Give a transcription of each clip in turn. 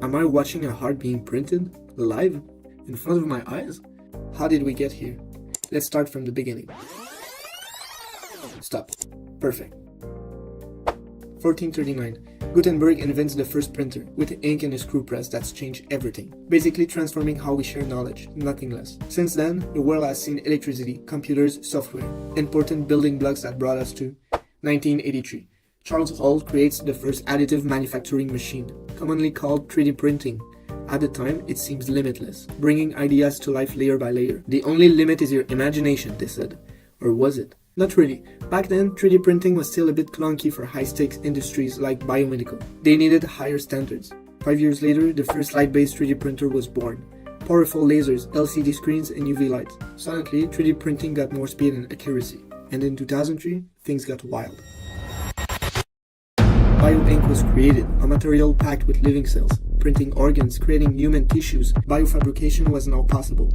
Am I watching a heart being printed? Live? In front of my eyes? How did we get here? Let's start from the beginning. Stop. Perfect. 1439. Gutenberg invents the first printer, with ink and a screw press that's changed everything, basically transforming how we share knowledge, nothing less. Since then, the world has seen electricity, computers, software, important building blocks that brought us to 1983. Charles Hall creates the first additive manufacturing machine, commonly called 3D printing. At the time, it seems limitless, bringing ideas to life layer by layer. The only limit is your imagination, they said. Or was it? Not really. Back then, 3D printing was still a bit clunky for high-stakes industries like biomedical. They needed higher standards. 5 years later, the first light-based 3D printer was born. Powerful lasers, LCD screens, and UV lights. Suddenly, 3D printing got more speed and accuracy. And in 2003, things got wild. Bioink was created, a material packed with living cells. Printing organs, creating human tissues, biofabrication was now possible.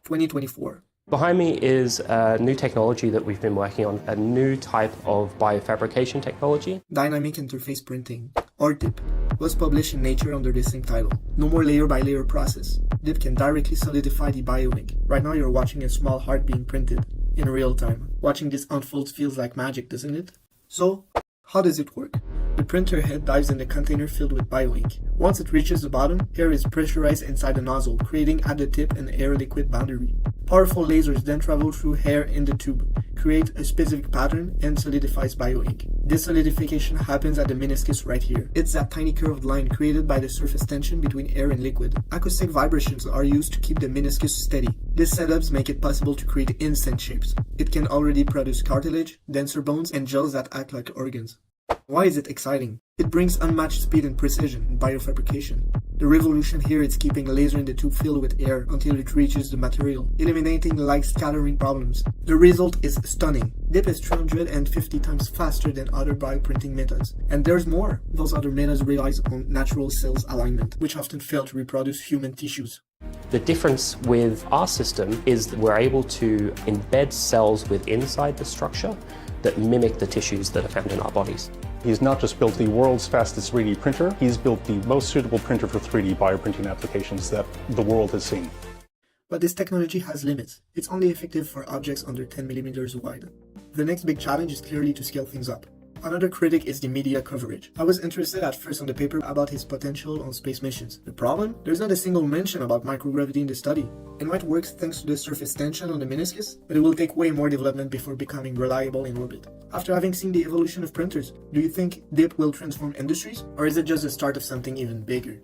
2024. Behind me is a new technology that we've been working on, a new type of biofabrication technology. Dynamic Interface Printing, or DIP, was published in Nature under the same title. No more layer-by-layer process. DIP can directly solidify the bioink. Right now you're watching a small heart being printed, in real time. Watching this unfold feels like magic, doesn't it? So, how does it work? The printer head dives in the container filled with bioink. Once it reaches the bottom, air is pressurized inside the nozzle, creating at the tip an air-liquid boundary. Powerful lasers then travel through air in the tube, create a specific pattern, and solidifies bioink. This solidification happens at the meniscus right here. It's that tiny curved line created by the surface tension between air and liquid. Acoustic vibrations are used to keep the meniscus steady. These setups make it possible to create instant shapes. It can already produce cartilage, denser bones, and gels that act like organs. Why is it exciting? It brings unmatched speed and precision in biofabrication. The revolution here is keeping a laser in the tube filled with air until it reaches the material, eliminating light scattering problems. The result is stunning. DIP is 350 times faster than other bioprinting methods. And there's more. Those other methods rely on natural cells alignment, which often fail to reproduce human tissues. The difference with our system is that we're able to embed cells within the structure that mimic the tissues that are found in our bodies. He's not just built the world's fastest 3D printer, he's built the most suitable printer for 3D bioprinting applications that the world has seen. But this technology has limits. It's only effective for objects under 10 millimeters wide. The next big challenge is clearly to scale things up. Another critic is the media coverage. I was interested at first on the paper about his potential on space missions. The problem? There's not a single mention about microgravity in the study. It might work thanks to the surface tension on the meniscus, but it will take way more development before becoming reliable in orbit. After having seen the evolution of printers, do you think DIP will transform industries? Or is it just the start of something even bigger?